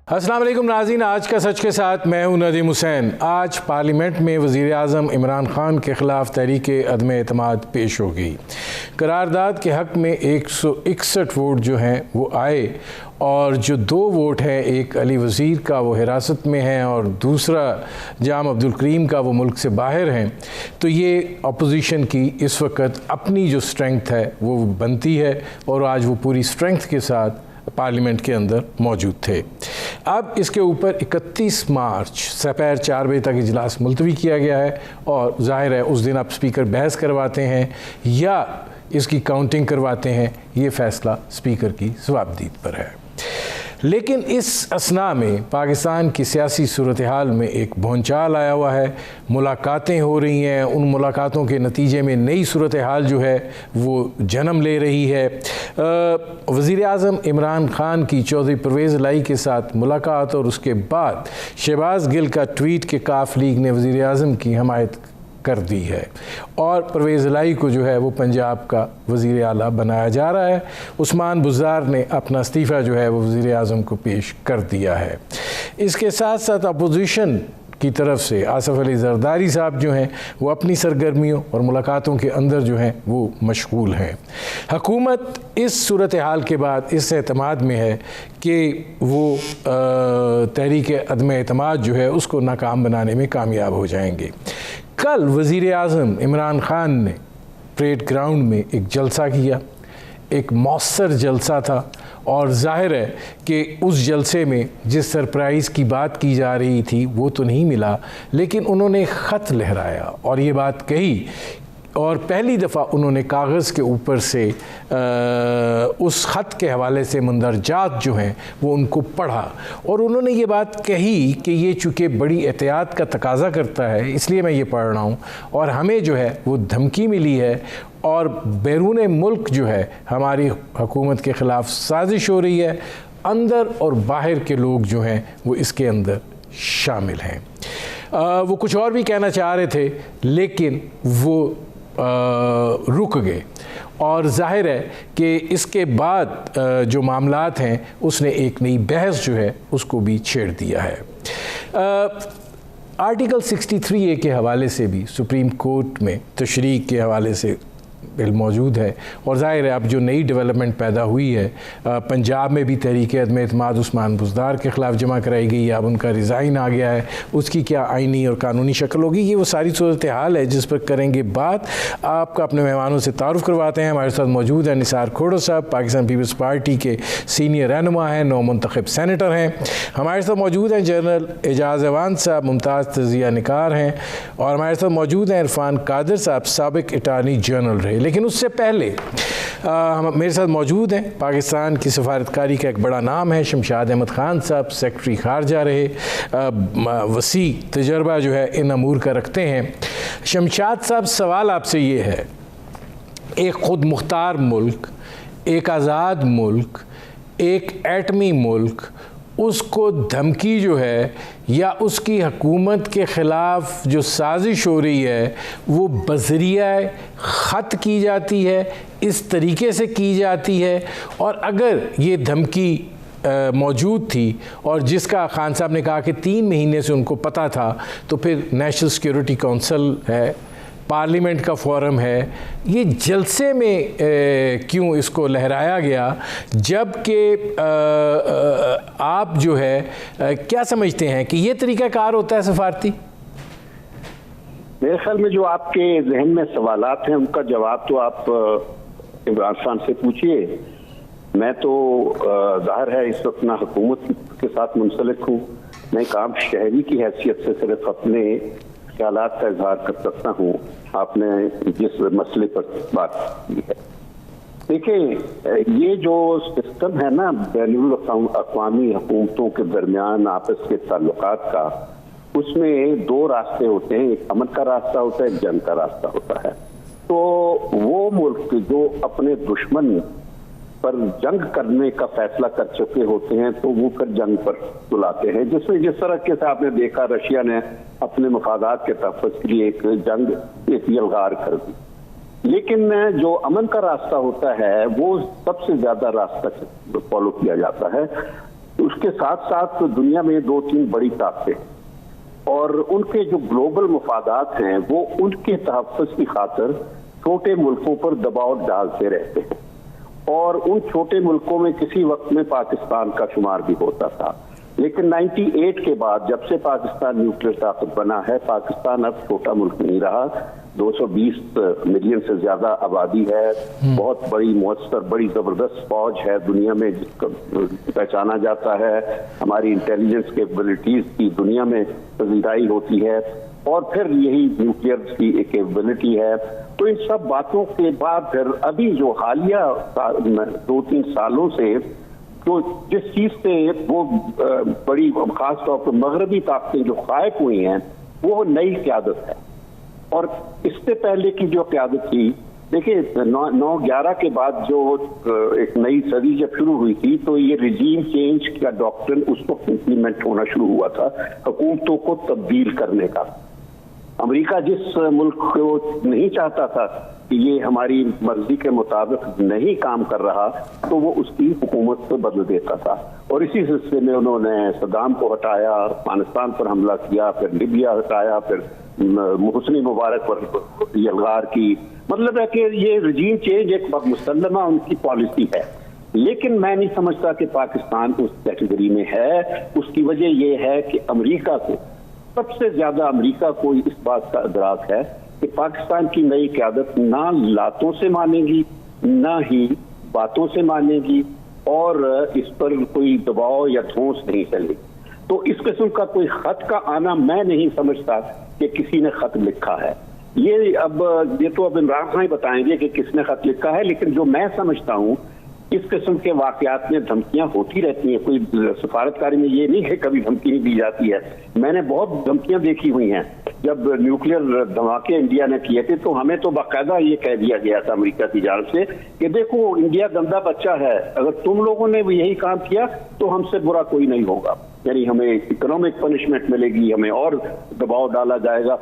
अस्सलाम वालेकुम नाज़रीन, आज का सच के साथ मैं हूं नदीम हुसैन। आज पार्लियामेंट में वज़ीर आज़म इमरान ख़ान के ख़िलाफ़ तहरीक अदम एतमाद पेश हो गई। करारदाद के हक़ में 161 वोट जो हैं वो आए और जो 2 वोट हैं, एक अली वज़ीर का वो हिरासत में है और दूसरा जाम अब्दुल करीम का वो मुल्क से बाहर हैं, तो ये अपोजिशन की इस वक्त अपनी जो स्ट्रेंथ है वो बनती है और आज वो पूरी स्ट्रेंथ के साथ पार्लियामेंट के अंदर मौजूद थे। अब इसके ऊपर 31 मार्च दोपहर 4 बजे तक इजलास मुलतवी किया गया है और जाहिर है उस दिन आप स्पीकर बहस करवाते हैं या इसकी काउंटिंग करवाते हैं, ये फ़ैसला स्पीकर की जवाबदीद पर है। लेकिन इस असना में पाकिस्तान की सियासी सूरत हाल में एक भौंचाल आया हुआ है, मुलाकातें हो रही हैं, उन मुलाकातों के नतीजे में नई सूरत हाल जो है वो जन्म ले रही है। वज़ीर आज़म इमरान ख़ान की चौधरी परवेज़ इलाही के साथ मुलाकात और उसके बाद शहबाज गिल का ट्वीट के काफ लीग ने वज़ीर आज़म की हमायत कर दी है और परवेज़ इलाही को जो है वो पंजाब का वज़ीर आला बनाया जा रहा है। उस्मान बुज़दार ने अपना इस्तीफ़ा जो है वो वज़ीर आज़म को पेश कर दिया है। इसके साथ साथ अपोजिशन की तरफ से आसफ़ अली ज़रदारी साहब जो हैं वो अपनी सरगर्मियों और मुलाकातों के अंदर जो हैं वो मशगूल हैं। हुकूमत इस सूरत हाल के बाद इस एतमाद में है कि वो तहरीक अदम एतमाद जो है उसको नाकाम बनाने में कामयाब हो जाएंगे। कल वज़ीर आज़म इमरान ख़ान ने परेड ग्राउंड में एक जलसा किया, एक मौसर जलसा था और ज़ाहिर है कि उस जलसे में जिस सरप्राइज़ की बात की जा रही थी वो तो नहीं मिला, लेकिन उन्होंने ख़त लहराया और ये बात कही और पहली दफ़ा उन्होंने कागज़ के ऊपर से उस ख़त के हवाले से मंदरजात जो हैं वो उनको पढ़ा और उन्होंने ये बात कही कि ये चूँकि बड़ी एहतियात का तकाज़ा करता है इसलिए मैं ये पढ़ रहा हूँ और हमें जो है वो धमकी मिली है और बैरून मुल्क जो है हमारी हुकूमत के ख़िलाफ़ साजिश हो रही है, अंदर और बाहर के लोग जो हैं वो इसके अंदर शामिल हैं। वो कुछ और भी कहना चाह रहे थे लेकिन वो रुक गए और जाहिर है कि इसके बाद जो मामलात हैं उसने एक नई बहस जो है उसको भी छेड़ दिया है। आर्टिकल 63A के हवाले से भी सुप्रीम कोर्ट में तशरीह के हवाले से बिल मौजूद है और ज़ाहिर है अब जो नई डेवलपमेंट पैदा हुई है, पंजाब में भी तहरीक अदम एतमाद उस्मान बुज़दार के ख़िलाफ़ जमा कराई गई, अब उनका रिज़ाइन आ गया है, उसकी क्या आइनी और कानूनी शक्ल होगी, ये वो सारी सूरत हाल है जिस पर करेंगे बात। आपका अपने मेहमानों से तारुफ़ करवाते हैं। हमारे साथ मौजूद हैं निसार खोड़ो साहब, पाकिस्तान पीपल्स पार्टी के सीनियर रहनुमा हैं, नौ मुंतखब सैनेटर हैं। हमारे साथ मौजूद हैं जनरल एजाज़ अवान साहब, मुमताज़ तज़िया निकार हैं और हमारे साथ मौजूद हैं इरफान कादिर साहब, साबिक़ अटॉर्नी जनरल रहे। लेकिन उससे पहले मेरे साथ मौजूद हैं पाकिस्तान की सफारतकारी का एक बड़ा नाम है शमशाद अहमद ख़ान साहब, सेक्रेटरी खारजा रहे, वसी तजर्बा जो है इन अमूर का रखते हैं। शमशाद साहब, सवाल आपसे ये है, एक ख़ुद मुख्तार मुल्क, एक आज़ाद मुल्क, एक एटमी मुल्क, उसको धमकी जो है या उसकी हुकूमत के ख़िलाफ़ जो साजिश हो रही है वो बज़रिया ख़त की जाती है, इस तरीके से की जाती है और अगर ये धमकी मौजूद थी और जिसका खान साहब ने कहा कि 3 महीने से उनको पता था, तो फिर नेशनल सिक्योरिटी काउंसिल है, पार्लियामेंट का फोरम है, ये जलसे में क्यों इसको लहराया गया, जबकि आप जो है क्या समझते हैं कि ये तरीक़ाकार होता है सफारती? मेरे ख्याल में जो आपके जहन में सवालात हैं उनका जवाब तो आप इमरान खान से पूछिए। मैं तो ज़ाहिर है इस वक्त ना हुकूमत के साथ मुंसलिक हूँ, मैं एक आम शहरी की हैसियत से सिर्फ अपने ख्यालात का इजहार कर सकता हूँ। आपने जिस मसले पर बात की है, देखिए ये जो सिस्टम है ना बैनुल अक़वामी हुकूमतों के दरमियान आपस के ताल्लुकात का, उसमें 2 रास्ते होते हैं, एक अमन का रास्ता होता है, एक जंग का रास्ता होता है। तो वो मुल्क जो अपने दुश्मन पर जंग करने का फैसला कर चुके होते हैं तो वो फिर जंग पर बुलाते हैं, जिसमें जिस तरह के से आपने देखा रशिया ने अपने मफादात के तहफ़्फ़ुज़ के लिए एक जंग यलगार कर दी। लेकिन जो अमन का रास्ता होता है वो सबसे ज्यादा रास्ता फॉलो किया जाता है। उसके साथ साथ दुनिया में 2-3 बड़ी ताकतें और उनके जो ग्लोबल मफादात हैं वो उनके तहफ़्फ़ुज़ की खातिर छोटे मुल्कों पर दबाव डालते रहते हैं और उन छोटे मुल्कों में किसी वक्त में पाकिस्तान का शुमार भी होता था। लेकिन 98 के बाद जब से पाकिस्तान न्यूक्लियर ताकत बना है, पाकिस्तान अब छोटा मुल्क नहीं रहा। 220 मिलियन से ज्यादा आबादी है, बहुत बड़ी मुअस्सर बड़ी जबरदस्त फौज है दुनिया में जिसको पहचाना जाता है, हमारी इंटेलिजेंस कैपेबिलिटीज की दुनिया में पजीराई होती है और फिर यही न्यूक्लियर की एक कैपेबिलिटी है। तो इन सब बातों के बाद फिर अभी जो हालिया 2-3 सालों से तो जिस चीज से वो बड़ी खासतौर पर मगरबी ताकतें जो गायब हुई हैं वो नई क़यादत है। और इससे पहले की जो क़यादत थी, देखिए 9/11 के बाद जो एक नई सदी जब शुरू हुई थी तो ये रिजीम चेंज का डॉक्ट्रिन उस वक्त इम्प्लीमेंट होना शुरू हुआ था, हुकूमतों को तब्दील करने का। अमेरिका जिस मुल्क को नहीं चाहता था कि ये हमारी मर्जी के मुताबिक नहीं काम कर रहा तो वो उसकी हुकूमत को बदल देता था और इसी सिलसिले में उन्होंने सद्दाम को हटाया, अफगानिस्तान पर हमला किया, फिर लीबिया हटाया, फिर हुस्नी मुबारक पर यलगार की। मतलब है कि ये रजीम चेंज एक मुसल्लमा उनकी पॉलिसी है, लेकिन मैं नहीं समझता कि पाकिस्तान उस कैटेगरी में है। उसकी वजह यह है कि अमेरिका को सबसे ज्यादा अमेरिका को इस बात का इदराक है कि पाकिस्तान की नई क़यादत ना लातों से मानेगी ना ही बातों से मानेगी और इस पर कोई दबाव या ठोस नहीं चलेगी। तो इस किस्म का कोई खत का आना मैं नहीं समझता कि किसी ने खत लिखा है। ये तो अब इमरान खान ही बताएंगे कि किसने खत लिखा है, लेकिन जो मैं समझता हूँ इस किस्म के वाकयात में धमकियां होती रहती हैं। कोई सफारतकारी में ये नहीं है कभी धमकी नहीं दी जाती है। मैंने बहुत धमकियां देखी हुई हैं। जब न्यूक्लियर धमाके इंडिया ने किए थे तो हमें तो बाकायदा ये कह दिया गया था अमेरिका की जानिब से कि देखो इंडिया गंदा बच्चा है, अगर तुम लोगों ने भी यही काम किया तो हमसे बुरा कोई नहीं होगा, यानी हमें इकोनॉमिक पनिशमेंट मिलेगी, हमें और दबाव डाला जाएगा।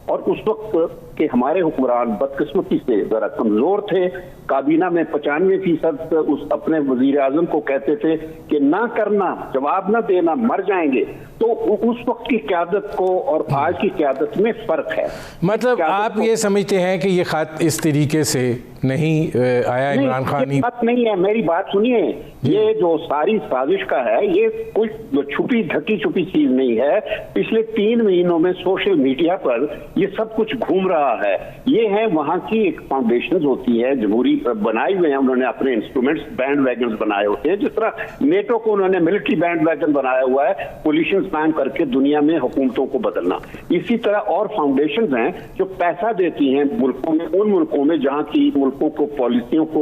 और उस वक्त के हमारे हुक्मरान बदकिस्मती से जरा कमजोर थे। काबीना में 95% उस अपने वजीर आजम को कहते थे कि ना करना, जवाब ना देना, मर जाएंगे। तो उस वक्त की क़यादत को और आज की क़यादत में फर्क है। मतलब आप ये समझते हैं कि ये खत इस तरीके से नहीं आया इमरान खान ही? बात नहीं है, मेरी बात सुनिए। ये जो सारी साजिश का है ये कोई छुपी ढकी छुपी चीज नहीं है। पिछले 3 महीनों में सोशल मीडिया पर ये सब कुछ घूम रहा है। ये है वहां की एक फाउंडेशन होती है, जमहूरी बनाए हुए हैं उन्होंने अपने इंस्ट्रूमेंट्स, बैंड वैगन बनाए होते हैं। जिस तरह नेटो को उन्होंने मिलिट्री बैंड वैगन बनाया हुआ है कोलिशन कायम करके दुनिया में हुकूमतों को बदलना, इसी तरह और फाउंडेशन हैं जो पैसा देती हैं मुल्कों में, उन मुल्कों में जहां की मुल्कों को पॉलिसियों को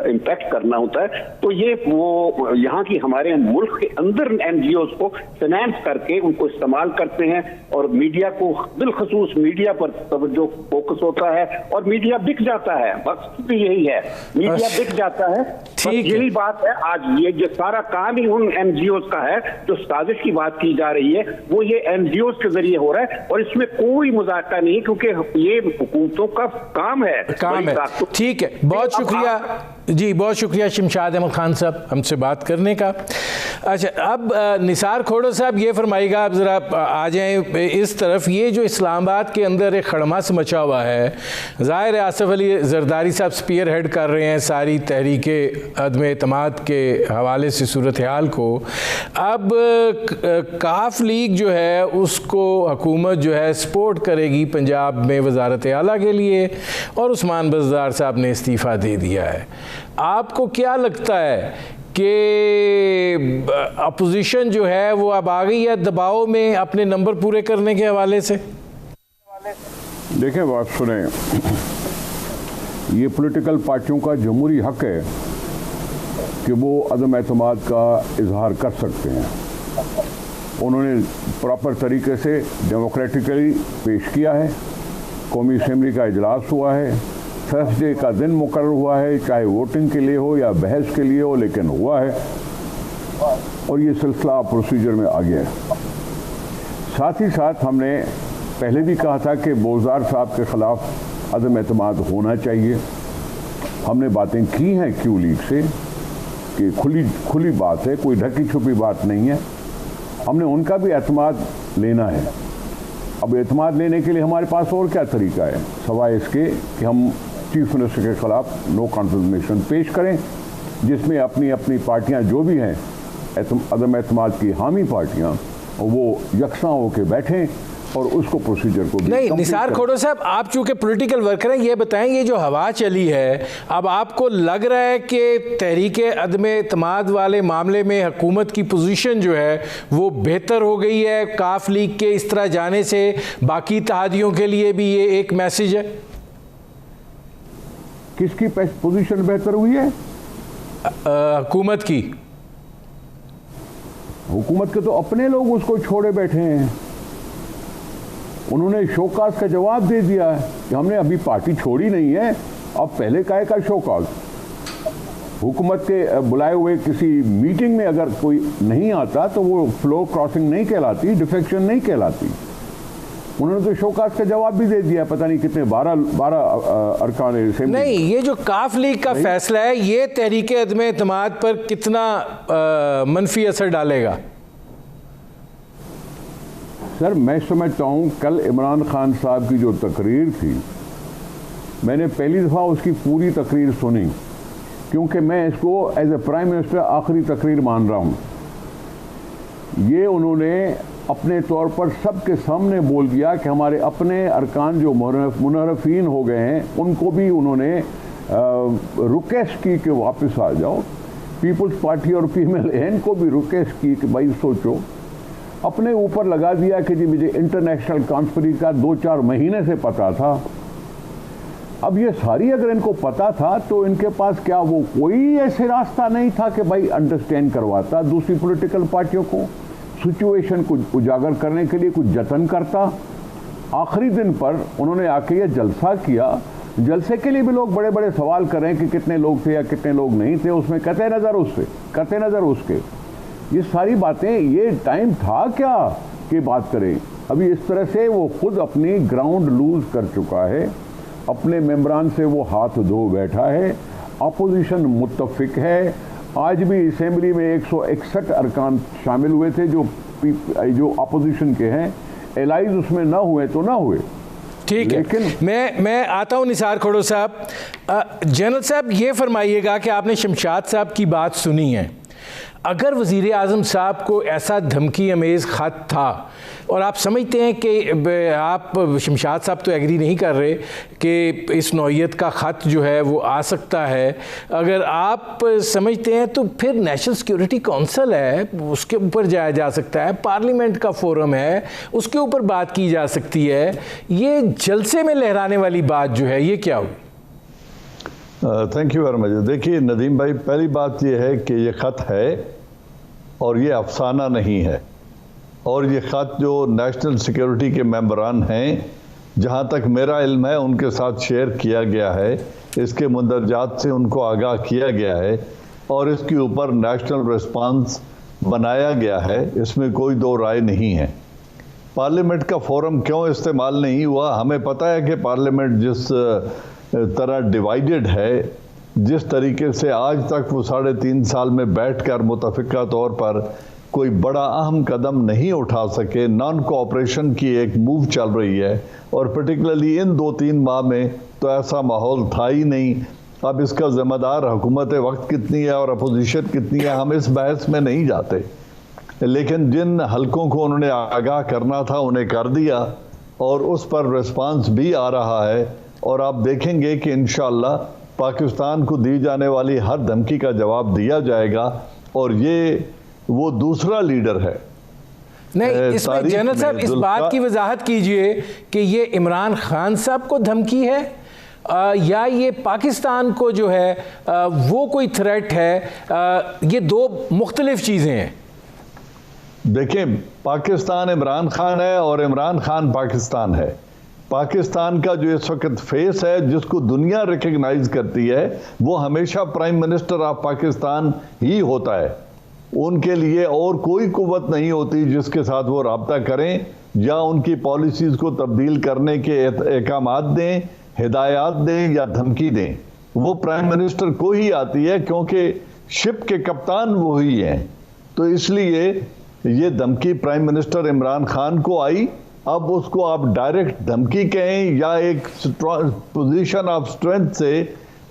इम्पैक्ट करना होता है। तो ये वो यहाँ की हमारे मुल्क के अंदर एनजीओ को फाइनेंस करके उनको इस्तेमाल करते हैं और मीडिया को, बिलखसूस मीडिया पर तवज्जो फोकस होता है और मीडिया बिक जाता है। बस भी यही है, मीडिया बिक जाता है। यही बात है। आज ये जो सारा काम ही उन एनजीओ का है जो साजिश की बात की जा रही है, वो ये एनजीओ के जरिए हो रहा है और इसमें कोई मुज़ाकरा नहीं, क्योंकि ये हुकूमतों का काम है। ठीक है, बहुत शुक्रिया जी, बहुत शुक्रिया शमशाद अहमद खान साहब हमसे बात करने का। अच्छा, अब निसार खोड़ो साहब ये फरमाइएगा, आप ज़रा आ जाएँ इस तरफ। ये जो इस्लामाबाद के अंदर एक खड़मास मचा हुआ है, ज़ाहिर है आसिफ अली जरदारी साहब स्पीयर हेड कर रहे हैं सारी तहरीके अदम एतमाद के हवाले से सूरत हाल को। अब काफ लीग जो है उसको हुकूमत जो है सपोर्ट करेगी पंजाब में वजारत आला के लिए और उस्मान बज़दार साहब ने इस्तीफ़ा दे दिया है। आपको क्या लगता है कि अपोजिशन जो है वो अब आ गई है दबाव में अपने नंबर पूरे करने के हवाले से? देखें, बात सुने, ये पॉलिटिकल पार्टियों का जमहूरी हक है कि वो अदम एतमाद का इजहार कर सकते हैं। उन्होंने प्रॉपर तरीके से डेमोक्रेटिकली पेश किया है। कौमी असम्बली का इजलास हुआ है, थर्सडे का दिन मुकर्रर हुआ है, चाहे वोटिंग के लिए हो या बहस के लिए हो, लेकिन हुआ है और ये सिलसिला प्रोसीजर में आ गया है। साथ ही साथ हमने पहले भी कहा था कि बोज़दार साहब के ख़िलाफ़ अदम एतमाद होना चाहिए। हमने बातें की हैं क्यू लीग से, की खुली बात है, कोई ढकी छुपी बात नहीं है। हमने उनका भी एतमाद लेना है। अब एतमाद लेने के लिए हमारे पास और क्या तरीका है सवाए इसके कि हम चीफ मिनिस्टर के खिलाफ नो कॉन्फिडेंस मोशन पेश करें, जिसमें अपनी अपनी पार्टियां जो भी हैं अदम एतमाद की हामी पार्टियां वो यकसा होकर बैठें और उसको प्रोसीजर को भी नहीं। निसार खोड़ो साहब, आप चूंकि पॉलिटिकल वर्कर हैं, ये बताएं, ये जो हवा चली है, अब आपको लग रहा है कि तहरीक अदम एतमाद वाले मामले में हुकूमत की पोजीशन जो है वो बेहतर हो गई है? काफ लीग के इस तरह जाने से बाकी इत्तेहादियों के लिए भी ये एक मैसेज है? किसकी पोजीशन बेहतर हुई है? हुकूमत की। हुकूमत के तो अपने लोग उसको छोड़े बैठे हैं। उन्होंने शोकाज का जवाब दे दिया है कि हमने अभी पार्टी छोड़ी नहीं है, अब पहले काहे का शोकाज। हुकूमत के बुलाए हुए किसी मीटिंग में अगर कोई नहीं आता तो वो फ्लो क्रॉसिंग नहीं कहलाती, डिफेक्शन नहीं कहलाती। उन्होंने तो शोकाज का जवाब भी दे दिया, पता नहीं कितने 12 अरकान असेंबली। नहीं, ये जो काफ लीग का फैसला है ये तहरीक अदम एतमाद पर कितना मनफी असर डालेगा? सर मैं समझता हूँ कल इमरान खान साहब की जो तकरीर थी, मैंने पहली दफ़ा उसकी पूरी तकरीर सुनी, क्योंकि मैं इसको एज ए प्राइम मिनिस्टर आखिरी तकरीर मान रहा हूँ। ये उन्होंने अपने तौर पर सबके सामने बोल दिया कि हमारे अपने अरकान जो मुनहरफीन हो गए हैं उनको भी उन्होंने रिक्वेस्ट की कि वापस आ जाओ। पीपल्स पार्टी और PMLN को भी रिक्वेस्ट की कि भाई सोचो। अपने ऊपर लगा दिया कि जी मुझे इंटरनेशनल कॉन्फ्रेंस का 2-4 महीने से पता था। अब ये सारी अगर इनको पता था तो इनके पास क्या वो कोई ऐसे रास्ता नहीं था कि भाई अंडरस्टैंड करवाता दूसरी पॉलिटिकल पार्टियों को, सिचुएशन को उजागर करने के लिए कुछ जतन करता। आखिरी दिन पर उन्होंने आके ये जलसा किया। जलसे के लिए भी लोग बड़े बड़े सवाल कर रहे हैं कि कितने लोग थे या कितने लोग नहीं थे, उसमें कतई नज़र उसके ये सारी बातें, ये टाइम था क्या कि बात करें। अभी इस तरह से वो खुद अपनी ग्राउंड लूज कर चुका है, अपने मेंबरान से वो हाथ धो बैठा है, अपोजिशन मुत्तफिक है। आज भी असेंबली में 161 अरकान शामिल हुए थे जो अपोजिशन के हैं, एलाइज उसमें ना हुए तो ना हुए। ठीक है, मैं आता हूं निसार खोड़ो साहब। जनरल साहब ये फरमाइएगा कि आपने शमशाद साहब की बात सुनी है। अगर वज़ीर आज़म साहब को ऐसा धमकी अमेज़ ख़त था और आप समझते हैं कि आप शमशाद साहब तो एग्री नहीं कर रहे कि इस नौइयत का ख़त जो है वो आ सकता है, अगर आप समझते हैं तो फिर नेशनल सिक्योरिटी काउंसिल है, उसके ऊपर जाया जा सकता है, पार्लियामेंट का फोरम है, उसके ऊपर बात की जा सकती है। ये जलसे में लहराने वाली बात जो है ये क्या हुई? Thank you very much. देखिए नदीम भाई, पहली बात यह है कि ये ख़त है और ये अफसाना नहीं है, और ये ख़त जो नेशनल सिक्योरिटी के मेंबरान हैं, जहाँ तक मेरा इल्म है उनके साथ शेयर किया गया है, इसके मंदरजात से उनको आगाह किया गया है और इसके ऊपर नेशनल रिस्पांस बनाया गया है, इसमें कोई दो राय नहीं है। पार्लियामेंट का फोरम क्यों इस्तेमाल नहीं हुआ? हमें पता है कि पार्लियामेंट जिस तरह डिवाइडेड है, जिस तरीके से आज तक वो 3.5 साल में बैठकर मुतफ़िका तौर पर कोई बड़ा अहम कदम नहीं उठा सके, नॉन कोऑपरेशन की एक मूव चल रही है और पर्टिकुलरली इन 2-3 माह में तो ऐसा माहौल था ही नहीं। अब इसका ज़िम्मेदार हुकूमत वक्त कितनी है और अपोजिशन कितनी है, हम इस बहस में नहीं जाते, लेकिन जिन हलकों को उन्होंने आगाह करना था उन्हें कर दिया और उस पर रिस्पांस भी आ रहा है। और आप देखेंगे कि इंशाअल्लाह पाकिस्तान को दी जाने वाली हर धमकी का जवाब दिया जाएगा और ये वो दूसरा लीडर है। नहीं, इसमें जनरल साहब इस बात की वजाहत कीजिए कि ये इमरान खान साहब को धमकी है या ये पाकिस्तान को जो है वो कोई थ्रेट है? ये दो मुख्तलिफ चीज़ें हैं। देखिए, पाकिस्तान इमरान खान है और इमरान खान पाकिस्तान है। पाकिस्तान का जो इस वक्त फेस है जिसको दुनिया रिकग्नाइज करती है वो हमेशा प्राइम मिनिस्टर ऑफ पाकिस्तान ही होता है। उनके लिए और कोई कुव्वत नहीं होती जिसके साथ वो रब्ता करें या उनकी पॉलिसीज़ को तब्दील करने के अहकामात दें, हिदायत दें या धमकी दें। वो प्राइम मिनिस्टर को ही आती है, क्योंकि शिप के कप्तान वो ही हैं। तो इसलिए ये धमकी प्राइम मिनिस्टर इमरान खान को आई। अब उसको आप डायरेक्ट धमकी कहें या एक पोजीशन ऑफ स्ट्रेंथ से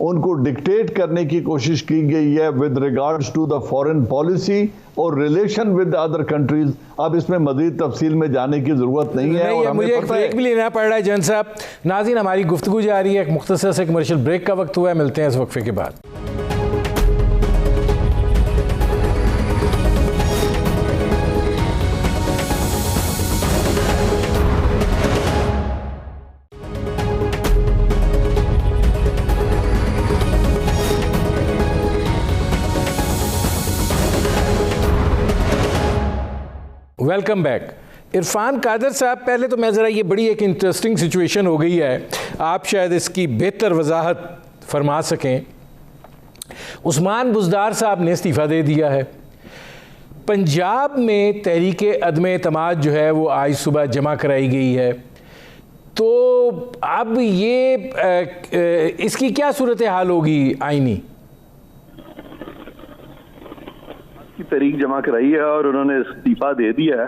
उनको डिक्टेट करने की कोशिश की गई है with regards to the foreign policy और रिलेशन विद अदर कंट्रीज। अब इसमें मजीद तफसील में जाने की जरूरत नहीं है। और मुझे एक ब्रेक भी लेना पड़ रहा है जन साहब। नाज़रीन, हमारी गुफ्तगू जारी है, एक मुख्तसर से कमर्शियल ब्रेक का वक्त हुआ है। मिलते हैं इस वक्फे के बाद। Welcome back. इरफान कादर साहब, पहले तो मैं ज़रा, ये बड़ी एक इंटरेस्टिंग सिचुएशन हो गई है, आप शायद इसकी बेहतर वजाहत फरमा सकें। उस्मान बुज़दार साहब ने इस्तीफ़ा दे दिया है। पंजाब में तहरीक अदम एतमाद जो है वो आज सुबह जमा कराई गई है। तो अब ये इसकी क्या सूरत हाल होगी आईनी? की तारीख जमा कराई है और उन्होंने इस्तीफा दे दिया है,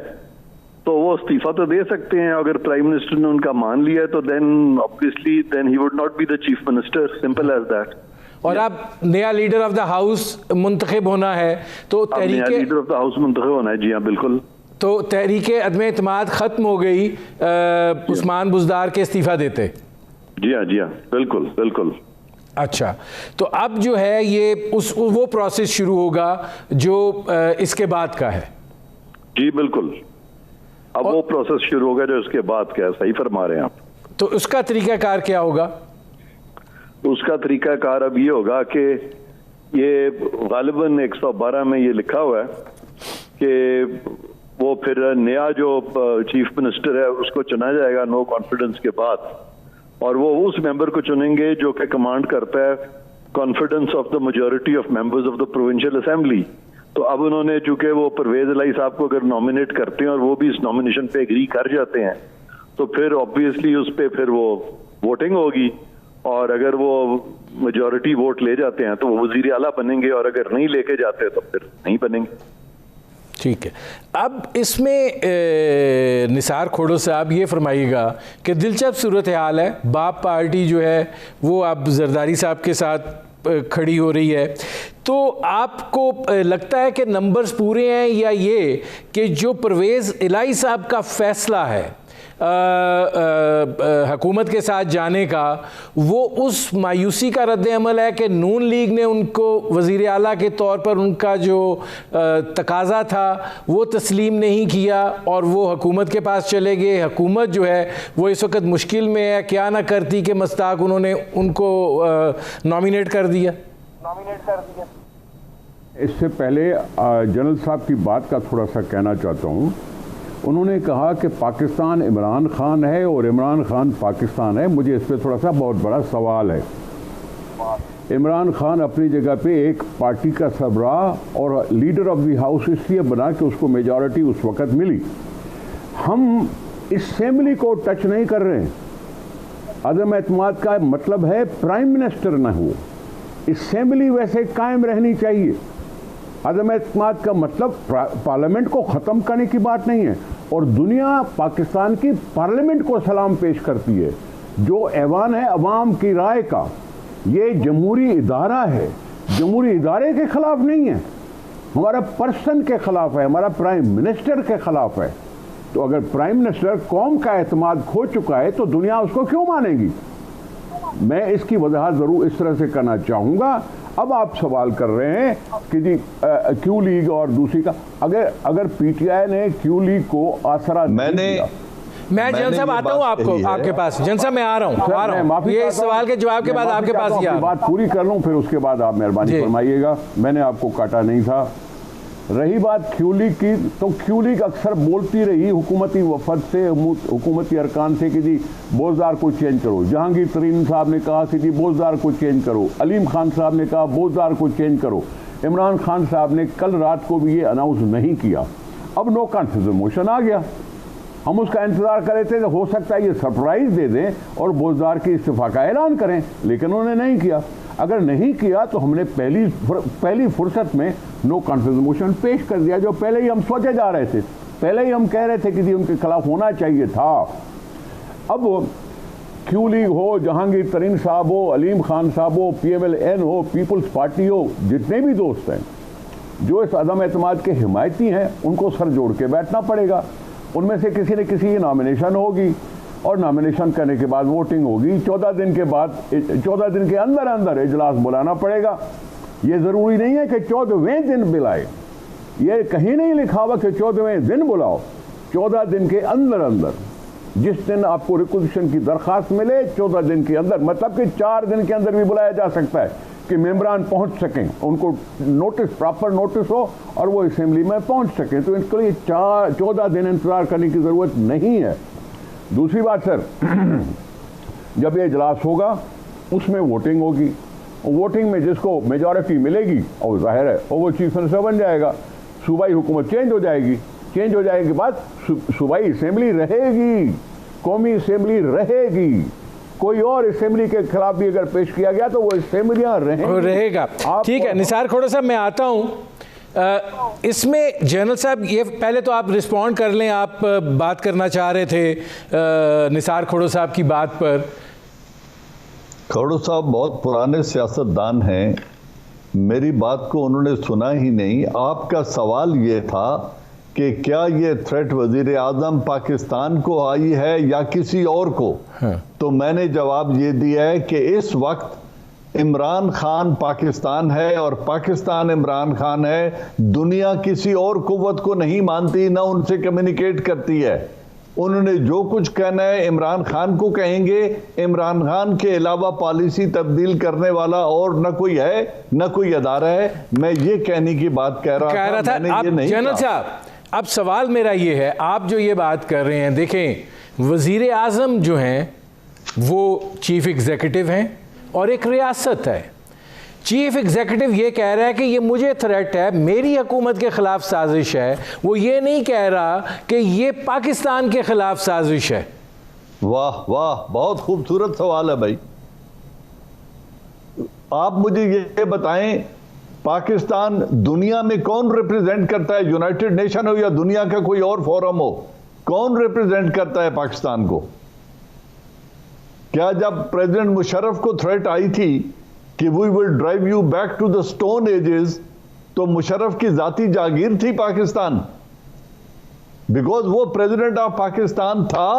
तो वो इस्तीफा तो दे सकते हैं। अगर प्राइम मिनिस्टर ने उनका मान लिया है तो then obviously then he would not be the chief minister, simple as that. और अब नया लीडर ऑफ द हाउस मुंतखब होना है, तो नया लीडर ऑफ द हाउस मुंतखब होना है। जी हाँ, बिल्कुल। तो तहरीक अदम एतमाद खत्म हो गई उस्मान बुज़दार के इस्तीफा देते। जी हाँ, जी हाँ, बिल्कुल बिल्कुल। अच्छा, तो अब जो है ये वो प्रोसेस शुरू होगा जो इसके बाद का है। जी बिल्कुल, अब वो प्रोसेस शुरू होगा जो इसके बाद का है। सही फरमा रहे हैं आप। तो उसका तरीकाकार क्या होगा? उसका तरीकाकार अब ये होगा कि ये गालिबन 112 में ये लिखा हुआ है कि वो फिर नया जो चीफ मिनिस्टर है उसको चुना जाएगा नो कॉन्फिडेंस के बाद, और वो उस मेंबर को चुनेंगे जो कि कमांड करता है confidence of the majority of members of the provincial assembly. तो अब उन्होंने, चूंकि वो परवेज इलाही साहब को अगर नॉमिनेट करते हैं और वो भी इस नॉमिनेशन पे एग्री कर जाते हैं, तो फिर ऑब्वियसली उस पे फिर वो वोटिंग होगी, और अगर वो मेजॉरिटी वोट ले जाते हैं तो वो वजीर आला बनेंगे, और अगर नहीं लेके जाते तो फिर नहीं बनेंगे। ठीक है। अब इसमें निसार खोड़ो साहब ये फरमाइएगा कि दिलचस्प सूरत हाल है। बाप पार्टी जो है वो अब जरदारी साहब के साथ खड़ी हो रही है, तो आपको लगता है कि नंबर्स पूरे हैं, या ये कि जो परवेज़ इलाही साहब का फ़ैसला है हुकूमत के साथ जाने का, वो उस मायूसी का रद्द अमल है कि नून लीग ने उनको वज़ीर आला के तौर पर उनका जो तकाज़ा था वो तस्लीम नहीं किया और वो हुकूमत के पास चले गए। हुकूमत जो है वो इस वक्त मुश्किल में है, क्या ना करती कि मस्ताक उन्होंने उनको नॉमिनेट कर दिया। इससे पहले जनरल साहब की बात का थोड़ा सा कहना चाहता हूँ। उन्होंने कहा कि पाकिस्तान इमरान खान है और इमरान खान पाकिस्तान है। मुझे इस पर थोड़ा सा बहुत बड़ा सवाल है। इमरान खान अपनी जगह पे एक पार्टी का सरबराह और लीडर ऑफ द हाउस इसलिए बना कि उसको मेजॉरिटी उस वक़्त मिली। हम असेंबली को टच नहीं कर रहे हैं। अदम एतमाद का मतलब है प्राइम मिनिस्टर ना हो, असेंबली वैसे कायम रहनी चाहिए। अदम एतमाद का मतलब पार्लियामेंट को ख़त्म करने की बात नहीं है, और दुनिया पाकिस्तान की पार्लियामेंट को सलाम पेश करती है। जो ऐवान है अवाम की राय का, ये जमहूरी इदारा है, जमहूरी इदारे के ख़िलाफ़ नहीं है, हमारा पर्सन के ख़िलाफ़ है, हमारा प्राइम मिनिस्टर के ख़िलाफ़ है। तो अगर प्राइम मिनिस्टर कौम का एतमाद खो चुका है तो दुनिया उसको क्यों मानेगी? मैं इसकी वजाहत ज़रूर इस तरह से करना चाहूँगा। अब आप सवाल कर रहे हैं कि जी क्यू लीग और दूसरी का, अगर पीटीआई ने क्यू लीग को आसरा मैं जन साहब आता हूँ आपके पास। जन साहब मैं आ रहा हूँ ये सवाल के जवाब के बाद आपके पास बात पूरी कर लूँ, फिर उसके बाद आप मेहरबानी फरमाइएगा। मैंने आपको काटा नहीं था। रही बात क्यू लीग की, तो क्यू लीग अक्सर बोलती रही हुकूमती वफद से, हुकूमती अरकान से कि जी बोझदार को चेंज करो। जहांगीर तरीन साहब ने कहा कि जी बोझदार को चेंज करो। अलीम खान साहब ने कहा बोझदार को चेंज करो। इमरान खान साहब ने कल रात को भी ये अनाउंस नहीं किया। अब नो कॉन्फिडेंस मोशन आ गया। हम उसका इंतज़ार कर रहे थे कि हो सकता है ये सरप्राइज़ दे दें और बोझदार के इस्तीफ़ा का ऐलान करें, लेकिन उन्होंने नहीं किया। अगर नहीं किया तो हमने पहली फुर्सत में नो कॉन्फिडेंस मोशन पेश कर दिया, जो पहले ही हम सोचे जा रहे थे, पहले ही हम कह रहे थे कि उनके खिलाफ होना चाहिए था। अब क्यू लीग हो, जहांगीर तरीन साहब हो, अलीम खान साहब हो, PMLN हो, पीपल्स पार्टी हो, जितने भी दोस्त हैं जो इस अदम एतमाद के हिमायती हैं, उनको सर जोड़ के बैठना पड़ेगा। उनमें से किसी न किसी की नॉमिनेशन होगी और नॉमिनेशन करने के बाद वोटिंग होगी। 14 दिन के बाद, 14 दिन के अंदर अंदर इजलास बुलाना पड़ेगा। ये ज़रूरी नहीं है कि 14वें दिन बुलाए, ये कहीं नहीं लिखा हुआ कि 14वें दिन बुलाओ। 14 दिन के अंदर अंदर, जिस दिन आपको रिक्वेजिशन की दरखास्त मिले 14 दिन के अंदर, मतलब कि 4 दिन के अंदर भी बुलाया जा सकता है कि मेंबरान पहुंच सकें, उनको नोटिस, प्रॉपर नोटिस हो और वो असेंबली में पहुंच सकें। तो इसके लिए 14 दिन इंतजार करने की ज़रूरत नहीं है। दूसरी बात सर, जब ये इजलास होगा उसमें वोटिंग होगी, वोटिंग में जिसको मेजॉरिटी मिलेगी और जाहिर है और वो चीफ मिनिस्टर बन जाएगा। सूबाई हुकूमत चेंज हो जाएगी, चेंज हो जाने के बाद सूबाई असेंबली रहेगी, कौमी असेंबली रहेगी। कोई और असेंबली के खिलाफ भी अगर पेश किया गया तो वो असेंबलियां रहेगा। ठीक है निसार खोड़ा साहब, मैं आता हूँ इसमें। जनरल साहब, ये पहले तो आप रिस्पॉन्ड कर लें, आप बात करना चाह रहे थे निसार खोड़ा साहब की बात पर। खोड़ा साहब बहुत पुराने सियासतदान हैं, मेरी बात को उन्होंने सुना ही नहीं। आपका सवाल ये था कि क्या ये थ्रेट वजीर आज़म पाकिस्तान को आई है या किसी और को? हाँ। तो मैंने जवाब ये दिया है कि इस वक्त इमरान खान पाकिस्तान है और पाकिस्तान इमरान खान है। दुनिया किसी और कुव्वत को नहीं मानती, ना उनसे कम्युनिकेट करती है। उन्होंने जो कुछ कहना है इमरान खान को कहेंगे। इमरान खान के अलावा पॉलिसी तब्दील करने वाला और न कोई है, न कोई अदारा है। मैं ये कहने की बात कह रहा था। जनरल साहब, अब सवाल मेरा ये है, आप जो ये बात कर रहे हैं, देखें वज़ीर आज़म जो हैं वो चीफ एग्जीक्यूटिव हैं और एक रियासत है। चीफ एग्जीक्यूटिव ये कह रहा है कि ये मुझे थ्रेट है, मेरी हुकूमत के ख़िलाफ़ साजिश है। वो ये नहीं कह रहा कि ये पाकिस्तान के ख़िलाफ़ साजिश है। वाह वाह, बहुत खूबसूरत सवाल है भाई। आप मुझे ये बताएं, पाकिस्तान दुनिया में कौन रिप्रेजेंट करता है? यूनाइटेड नेशन हो या दुनिया का कोई और फोरम हो, कौन रिप्रेजेंट करता है पाकिस्तान को? क्या जब प्रेसिडेंट मुशर्रफ को थ्रेट आई थी कि we will drive you back to the stone ages, तो मुशर्रफ की जाती जागीर थी पाकिस्तान? बिकॉज वो प्रेसिडेंट ऑफ पाकिस्तान था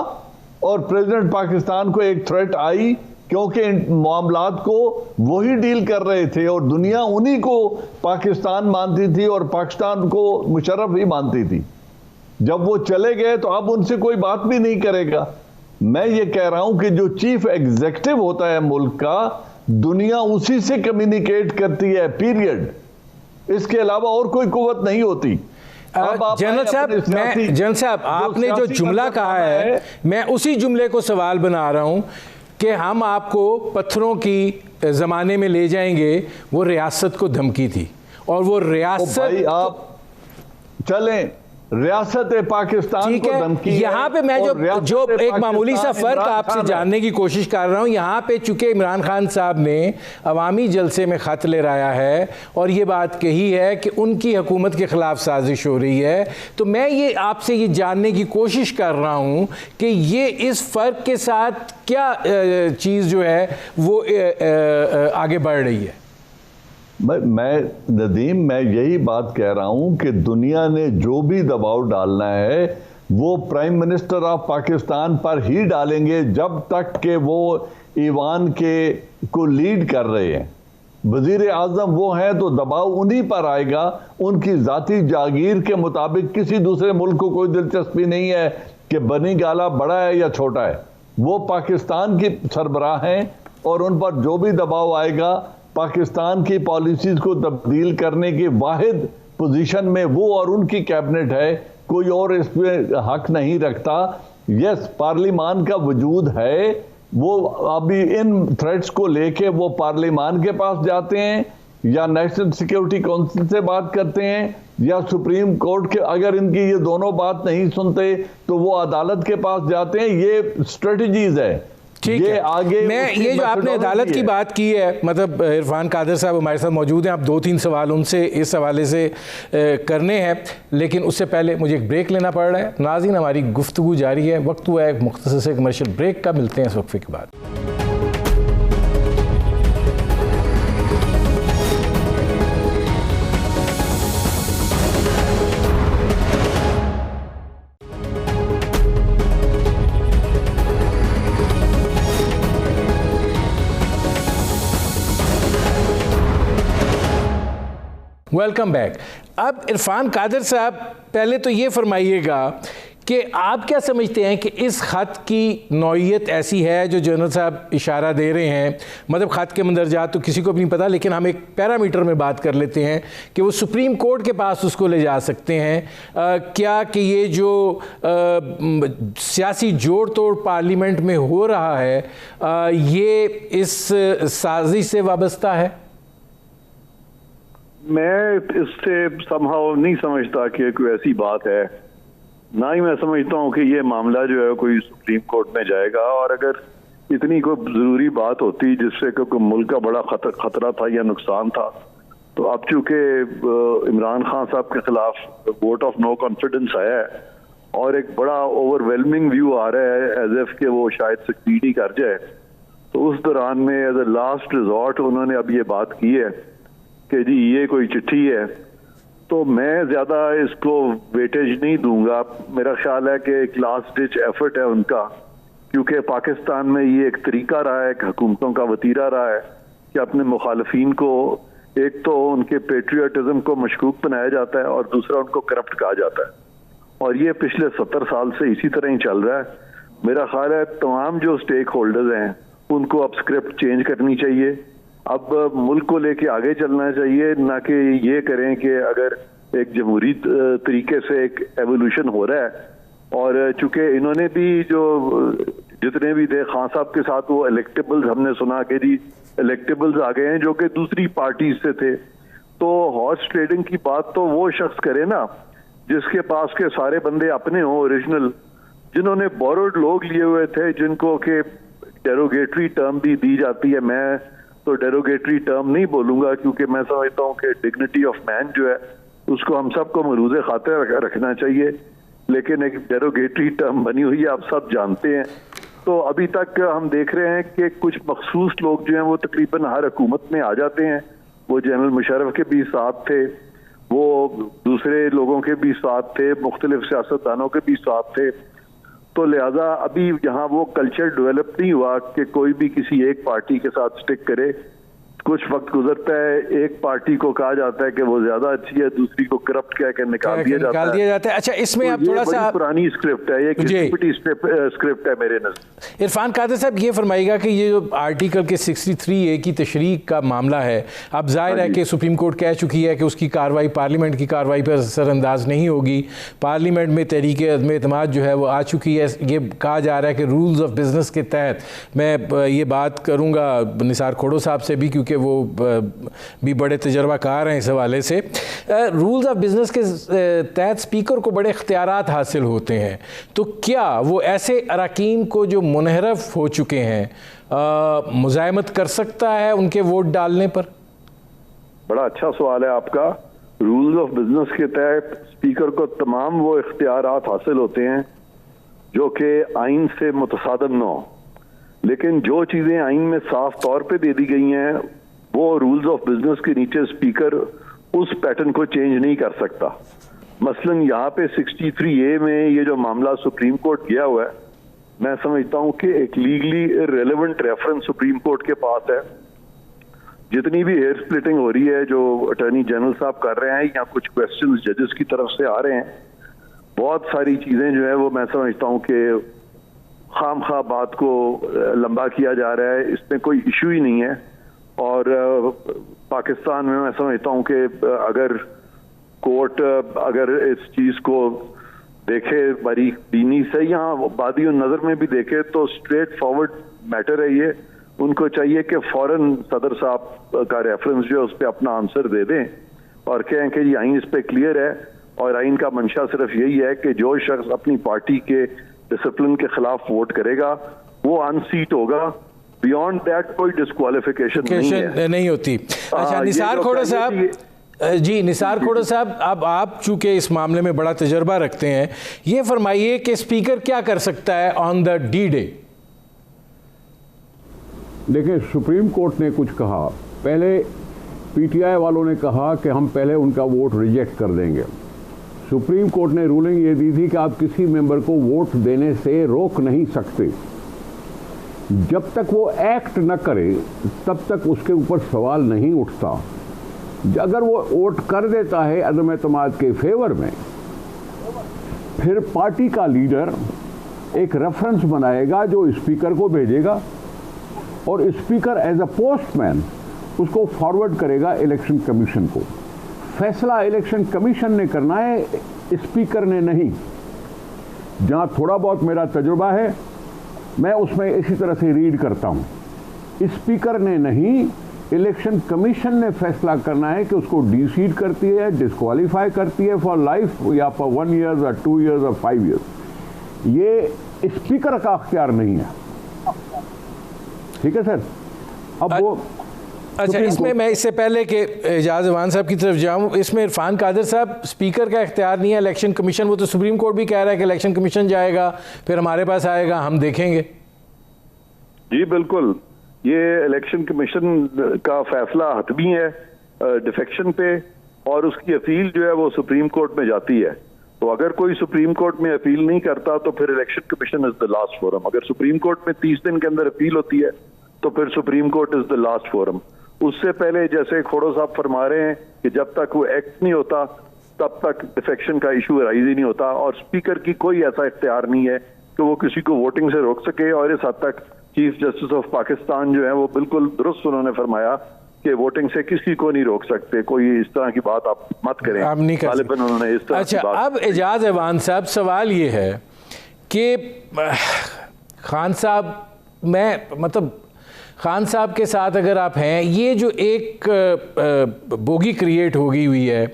और प्रेसिडेंट पाकिस्तान को एक थ्रेट आई क्योंकि इन मामलात को वही डील कर रहे थे और दुनिया उन्हीं को पाकिस्तान मानती थी और पाकिस्तान को मुशर्रफ ही मानती थी। जब वो चले गए तो अब उनसे कोई बात भी नहीं करेगा। मैं ये कह रहा हूं कि जो चीफ एग्जीक्यूटिव होता है मुल्क का, दुनिया उसी से कम्युनिकेट करती है, पीरियड। इसके अलावा और कोई कुव्वत नहीं होती। जनरल साहब, आपने जो जुमला कहा है, मैं उसी जुमले को सवाल बना रहा हूं कि हम आपको पत्थरों की ज़माने में ले जाएंगे। वो रियासत को धमकी थी और वो रियासत, भाई आप चलें, रियासत पाकिस्तान को धमकी। यहाँ पे मैं जो एक मामूली सा फ़र्क आपसे जानने की कोशिश कर रहा हूँ, यहाँ पे चूँकि इमरान खान साहब ने अवामी जलसे में ख़त लहराया है और ये बात कही है कि उनकी हुकूमत के ख़िलाफ़ साजिश हो रही है, तो मैं ये आपसे ये जानने की कोशिश कर रहा हूँ कि ये इस फ़र्क के साथ क्या चीज़ जो है वो आगे बढ़ रही है? मैं नदीम, मैं यही बात कह रहा हूं कि दुनिया ने जो भी दबाव डालना है वो प्राइम मिनिस्टर ऑफ पाकिस्तान पर ही डालेंगे जब तक कि वो ईवान के को लीड कर रहे हैं। वजीर आज़म वो हैं तो दबाव उन्हीं पर आएगा। उनकी ज़ाती जागीर के मुताबिक किसी दूसरे मुल्क को कोई दिलचस्पी नहीं है कि बनी गाला बड़ा है या छोटा है। वो पाकिस्तान की सरबराह हैं और उन पर जो भी दबाव आएगा, पाकिस्तान की पॉलिसीज़ को तब्दील करने की वाहिद पोजीशन में वो और उनकी कैबिनेट है, कोई और इस पर हक नहीं रखता। यस, पार्लिमान का वजूद है, वो अभी इन थ्रेट्स को लेके वो पार्लिमान के पास जाते हैं या नेशनल सिक्योरिटी काउंसिल से बात करते हैं या सुप्रीम कोर्ट के, अगर इनकी ये दोनों बात नहीं सुनते तो वो अदालत के पास जाते हैं। ये स्ट्रेटजीज है। ठीक ये है। आगे मैं ये जो आपने अदालत की बात की है, मतलब इरफान कादर साहब हमारे साथ मौजूद हैं, आप 2-3 सवाल उनसे इस हवाले से करने हैं, लेकिन उससे पहले मुझे एक ब्रेक लेना पड़ रहा है। नाज़रीन, हमारी गुफ्तगू जारी है, वक्त हुआ है एक मुख्तसर से कमर्शियल ब्रेक का। मिलते हैं इस वक्फे के बाद। Welcome back. अब इरफान कादर साहब, पहले तो ये फरमाइएगा कि आप क्या समझते हैं कि इस ख़त की नौइयत ऐसी है जो जनरल साहब इशारा दे रहे हैं, मतलब ख़त के मंदरजात तो किसी को भी नहीं पता, लेकिन हम एक पैरामीटर में बात कर लेते हैं कि वो सुप्रीम कोर्ट के पास उसको ले जा सकते हैं। क्या कि ये जो सियासी जोड़ तोड़ पार्लियामेंट में हो रहा है, ये इस साजिश से वाबस्ता है? मैं इससे समहाउ नहीं समझता कि कोई ऐसी बात है, ना ही मैं समझता हूँ कि ये मामला जो है कोई सुप्रीम कोर्ट में जाएगा। और अगर इतनी कोई जरूरी बात होती जिससे कोई मुल्क का बड़ा खतरा था या नुकसान था, तो अब चूंकि इमरान खान साहब के खिलाफ वोट ऑफ नो कॉन्फिडेंस आया है और एक बड़ा ओवरवेलमिंग व्यू आ रहा है एज एफ के वो शायद सक्सीड ही कर जाए, तो उस दौरान में एज ए लास्ट रिजॉर्ट उन्होंने अब ये बात की है कि जी ये कोई चिट्ठी है, तो मैं ज्यादा इसको वेटेज नहीं दूंगा। मेरा ख्याल है कि एक लास्ट डिच एफर्ट है उनका, क्योंकि पाकिस्तान में ये एक तरीका रहा है, एक हुकूमतों का वतीरा रहा है कि अपने मुखालफीन को एक तो उनके पेट्रियटिज्म को मशकूक बनाया जाता है और दूसरा उनको करप्ट कहा जाता है, और ये पिछले 70 साल से इसी तरह ही चल रहा है। मेरा ख्याल है तमाम जो स्टेक होल्डर्स हैं उनको अब स्क्रिप्ट चेंज करनी चाहिए, अब मुल्क को लेके आगे चलना चाहिए, ना कि ये करें कि अगर एक जमहूरी तरीके से एक एवोल्यूशन हो रहा है। और चूंकि इन्होंने भी जो जितने भी थे खान साहब के साथ वो इलेक्टेबल्स, हमने सुना कि जी इलेक्टेबल्स आ गए हैं जो कि दूसरी पार्टी से थे, तो हॉर्स ट्रेडिंग की बात तो वो शख्स करे ना जिसके पास के सारे बंदे अपने हों ओरिजिनल, जिन्होंने बोरोड लोग लिए हुए थे जिनको के डेरोगेटरी टर्म भी दी जाती है। मैं तो डेरोगेटरी टर्म नहीं बोलूंगा, क्योंकि मैं समझता हूँ कि डिग्निटी ऑफ मैन जो है उसको हम सबको मरूज़े खातिर रखना चाहिए, लेकिन एक डेरोगेटरी टर्म बनी हुई है, आप सब जानते हैं। तो अभी तक हम देख रहे हैं कि कुछ मखसूस लोग जो हैं वो तकरीबन हर हुकूमत में आ जाते हैं। वो जनरल मुशर्रफ के भी साथ थे, वो दूसरे लोगों के भी साथ थे, मुख्तलिफ सियासतदानों के भी साथ थे, तो लिहाजा अभी यहाँ वो कल्चर डेवलप नहीं हुआ कि कोई भी किसी एक पार्टी के साथ स्टिक करे। कुछ वक्त गुजरता है, एक पार्टी को कहा जाता है कि वो ज्यादा अच्छी है, दूसरी को करप्ट कह के निकाल दिया जाता है। अच्छा, इसमें आप थोड़ा सा पुरानी स्क्रिप्ट है, ये स्क्रिप्ट है मेरे नजर। इरफान कादर साहब ये फरमाइएगा कि ये जो आर्टिकल के 63A की तशरीह का मामला है, अब जाहिर है कि सुप्रीम कोर्ट कह चुकी है कि उसकी कार्रवाई पार्लियामेंट की कार्रवाई पर असरअंदाज नहीं होगी। पार्लियामेंट में तहरीक अदम एतमाद जो है वो आ चुकी है। ये कहा जा रहा है कि रूल्स ऑफ बिजनेस के तहत, मैं ये बात करूँगा निसार खोड़ो साहब से भी क्योंकि वो भी बड़े तजर्बाकार हैं इस हवाले से, रूल्स ऑफ बिजनेस के तहत स्पीकर को बड़े इख्तियारात हासिल होते हैं, तो क्या वो ऐसे अरकान को जो मुनहरफ हो चुके हैं मुज़ाहमत कर सकता है उनके वोट डालने पर? बड़ा अच्छा सवाल है आपका। रूल्स ऑफ बिजनेस के तहत स्पीकर को तमाम वो इख्तियारात हासिल होते हैं जो कि आइन से मुतसादम न हो, लेकिन जो चीज़ें आइन में साफ तौर पे दे दी गई हैं वो रूल्स ऑफ बिजनेस के नीचे स्पीकर उस पैटर्न को चेंज नहीं कर सकता। मसलन यहाँ पे 63A में ये जो मामला सुप्रीम कोर्ट गया हुआ है, मैं समझता हूँ कि एक legally irrelevant reference supreme court के पास है। जितनी भी हेयर स्प्लिटिंग हो रही है जो अटॉर्नी जनरल साहब कर रहे हैं या कुछ क्वेश्चंस जजेस की तरफ से आ रहे हैं, बहुत सारी चीज़ें जो है वो मैं समझता हूँ कि खामखा बात को लंबा किया जा रहा है, इसमें कोई इशू ही नहीं है। और पाकिस्तान में मैं समझता हूँ कि अगर कोर्ट अगर इस चीज़ को देखे बारीक बीनी से या बादी नज़र में भी देखे तो स्ट्रेट फॉरवर्ड मैटर है ये। उनको चाहिए कि फौरन सदर साहब का रेफरेंस जो है उस पर अपना आंसर दे दें और कहें कि ये आइन इस पर क्लियर है और आइन का मंशा सिर्फ यही है कि जो शख्स अपनी पार्टी के डिसिप्लिन के खिलाफ वोट करेगा वो अनसीट होगा। बियॉन्ड दैट कोई डिस्क्वालिफिकेशन नहीं होती। अच्छा, निसार खोड़ा साहब जी, निसार खोड़ा साहब, अब आप चूंकि इस मामले में बड़ा तजर्बा रखते हैं, ये फरमाइए कि स्पीकर क्या कर सकता है ऑन द डी डे? देखिए, सुप्रीम कोर्ट ने कुछ कहा, पहले पीटीआई वालों ने कहा कि हम पहले उनका वोट रिजेक्ट कर देंगे। सुप्रीम कोर्ट ने रूलिंग ये दी थी कि आप किसी मेंबर को वोट देने से रोक नहीं सकते, जब तक वो एक्ट न करे तब तक उसके ऊपर सवाल नहीं उठता। अगर वो वोट कर देता है अदम एतमाद के फेवर में, फिर पार्टी का लीडर एक रेफरेंस बनाएगा जो स्पीकर को भेजेगा और स्पीकर एज अ पोस्टमैन उसको फॉरवर्ड करेगा इलेक्शन कमीशन को। फैसला इलेक्शन कमीशन ने करना है, स्पीकर ने नहीं। जहां थोड़ा बहुत मेरा तजुर्बा है मैं उसमें इसी तरह से रीड करता हूं। स्पीकर ने नहीं, इलेक्शन कमीशन ने फैसला करना है कि उसको डीसीड करती है, डिस्क्वालीफाई करती है फॉर लाइफ या फॉर 1 ईयर और 2 ईयर्स और 5 ईयर्स। ये स्पीकर का अख्तियार नहीं है। ठीक है सर। अब वो अच्छा, इसमें मैं इससे पहले कि एजाज अवान साहब की तरफ जाऊं, इसमें इरफान कादर साहब, स्पीकर का इख्तियार नहीं है, इलेक्शन कमीशन, वो तो सुप्रीम कोर्ट भी कह रहा है कि इलेक्शन कमीशन जाएगा, फिर हमारे पास आएगा, हम देखेंगे। जी बिल्कुल, ये इलेक्शन कमीशन का फैसला हतमी है डिफेक्शन पे, और उसकी अपील जो है वो सुप्रीम कोर्ट में जाती है। तो अगर कोई सुप्रीम कोर्ट में अपील नहीं करता तो फिर election commission is the last forum. अगर सुप्रीम कोर्ट में 30 दिन के अंदर अपील होती है तो फिर supreme court is the last forum. उससे पहले जैसे खोड़ो साहब फरमा रहे हैं कि जब तक वो एक्ट नहीं होता तब तक डिफेक्शन का इशू राइज ही नहीं होता, और स्पीकर की कोई ऐसा इख्तियार नहीं है कि वो किसी को वोटिंग से रोक सके। और इस हद तक चीफ जस्टिस ऑफ पाकिस्तान जो है वो बिल्कुल दुरुस्त उन्होंने फरमाया कि वोटिंग से किसी को नहीं रोक सकते। कोई इस तरह की बात आप मत करें, आप नहीं कर सकते। उन्होंने इस तरह अच्छा, की बात। अब एजाज अवान साहब, सवाल ये है कि खान साहब, मैं मतलब खान साहब के साथ अगर आप हैं, ये जो एक बोगी क्रिएट होगी हुई है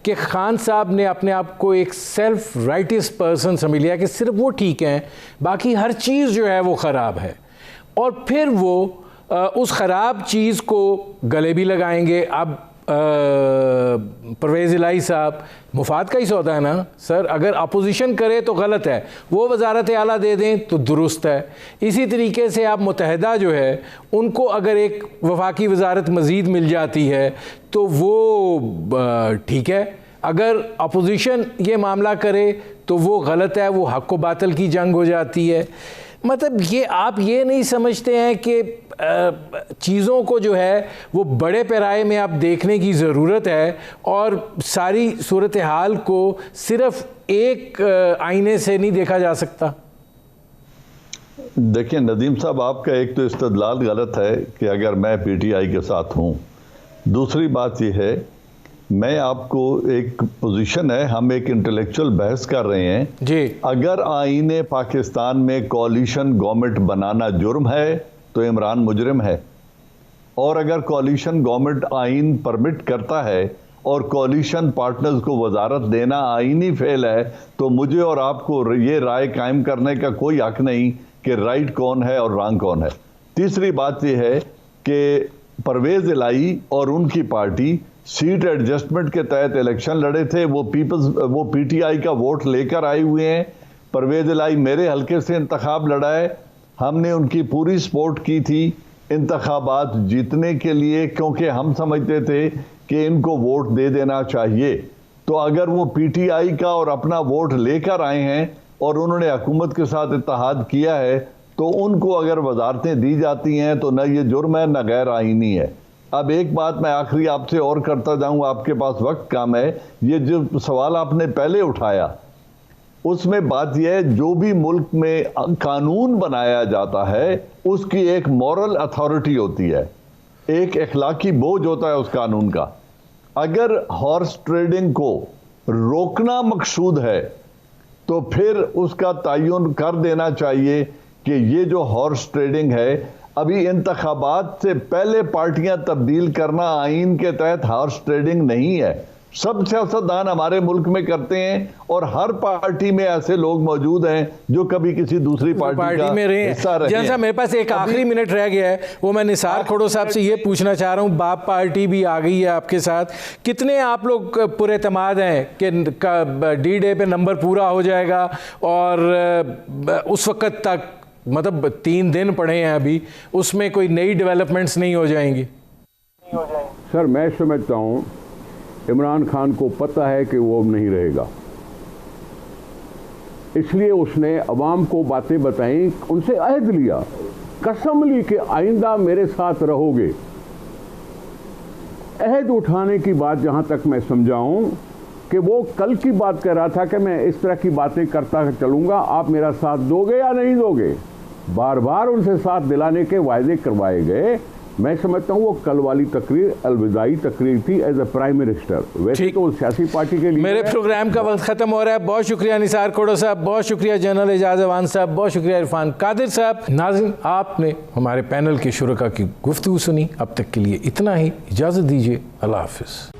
कि खान साहब ने अपने आप को एक सेल्फ राइटियस पर्सन समझ लिया कि सिर्फ वो ठीक हैं, बाकी हर चीज़ जो है वो ख़राब है, और फिर वो उस ख़राब चीज़ को गले भी लगाएंगे। अब परवेज़ इलाही साहब, मुफाद का ही सौदा है ना सर, अगर अपोजिशन करे तो गलत है, वो वजारत आला दे दें तो दुरुस्त है। इसी तरीके से आप मुत्तहिदा जो है उनको अगर एक वफाकी वजारत मज़ीद मिल जाती है तो वो ठीक है, अगर अपोजिशन ये मामला करे तो वो गलत है, वो हक़ व बातिल की जंग हो जाती है। मतलब ये आप ये नहीं समझते हैं कि चीज़ों को जो है वो बड़े पैमाने में आप देखने की ज़रूरत है और सारी सूरत हाल को सिर्फ एक आईने से नहीं देखा जा सकता? देखिए नदीम साहब, आपका एक तो इस्तदलाल गलत है कि अगर मैं पीटीआई के साथ हूँ। दूसरी बात यह है, मैं आपको एक पोजीशन है, हम एक इंटेलेक्चुअल बहस कर रहे हैं जी। अगर आईने पाकिस्तान में कॉलिशन गवर्नमेंट बनाना जुर्म है तो इमरान मुजरिम है, और अगर कॉलिशन गवर्नमेंट आइन परमिट करता है और कॉलिशन पार्टनर्स को वजारत देना आईनी फेल है तो मुझे और आपको ये राय कायम करने का कोई हक नहीं कि राइट कौन है और रॉन्ग कौन है। तीसरी बात यह है कि परवेज़ इलाही और उनकी पार्टी सीट एडजस्टमेंट के तहत इलेक्शन लड़े थे, वो पीटीआई का वोट लेकर आए हुए हैं। परवेज़ इलाही मेरे हल्के से इंतखाब लड़ा है, हमने उनकी पूरी सपोर्ट की थी इंतखाबात जीतने के लिए, क्योंकि हम समझते थे कि इनको वोट दे देना चाहिए। तो अगर वो पीटीआई का और अपना वोट लेकर आए हैं और उन्होंने हुकूमत के साथ इत्तेहाद किया है तो उनको अगर वजारतें दी जाती हैं तो न ये जुर्म है न गैर आईनी है। अब एक बात मैं आखिरी आपसे और करता जाऊं, आपके पास वक्त कम है। ये जो सवाल आपने पहले उठाया उसमें बात यह है, जो भी मुल्क में कानून बनाया जाता है उसकी एक मॉरल अथॉरिटी होती है, एक इखलाकी बोझ होता है उस कानून का। अगर हॉर्स ट्रेडिंग को रोकना मकसूद है तो फिर उसका तयन कर देना चाहिए कि ये जो हॉर्स ट्रेडिंग है, अभी इंतखाबात से पहले पार्टियां तब्दील करना आइन के तहत हॉर्स ट्रेडिंग नहीं है। सब सियासतदान हमारे मुल्क में करते हैं और हर पार्टी में ऐसे लोग मौजूद हैं जो कभी किसी दूसरी पार्टी का में रहे हिस्सा हैं। रहे जैसा मेरे पास एक आखिरी मिनट रह गया है, वो मैं निसार खोड़ो साहब से ये पूछना चाह रहा हूँ, बाप पार्टी भी आ गई है आपके साथ, कितने आप लोग पूरे एतमाद हैं कि डी डे पे नंबर पूरा हो जाएगा और उस वक्त तक, मतलब 3 दिन पड़े हैं अभी, उसमें कोई नई डेवलपमेंट्स नहीं हो जाएंगी? सर मैं समझता हूँ इमरान खान को पता है कि वो अब नहीं रहेगा, इसलिए उसने अवाम को बातें बताई, उनसे अहद लिया, कसम ली कि आइंदा मेरे साथ रहोगे। अहद उठाने की बात जहां तक मैं समझाऊं कि वो कल की बात कर रहा था कि मैं इस तरह की बातें करता चलूंगा, आप मेरा साथ दोगे या नहीं दोगे, बार बार उनसे साथ दिलाने के वायदे करवाए गए। मैं समझता हूँ वो कल वाली तकरीर अलविदाई तकरीर थी एज ए प्राइम मिनिस्टर। वैसे तो सियासी पार्टी के लिए मेरे प्रोग्राम का वक्त खत्म हो रहा है। बहुत शुक्रिया निसार खोड़ो साहब, बहुत शुक्रिया जनरल एजाज अवान साहब, बहुत शुक्रिया इरफान कादिर साहब। नाज़रीन, आपने हमारे पैनल के शुरका की गुफ्तगू सुनी। अब तक के लिए इतना ही, इजाज़त दीजिए, अल्लाह हाफ़िज़।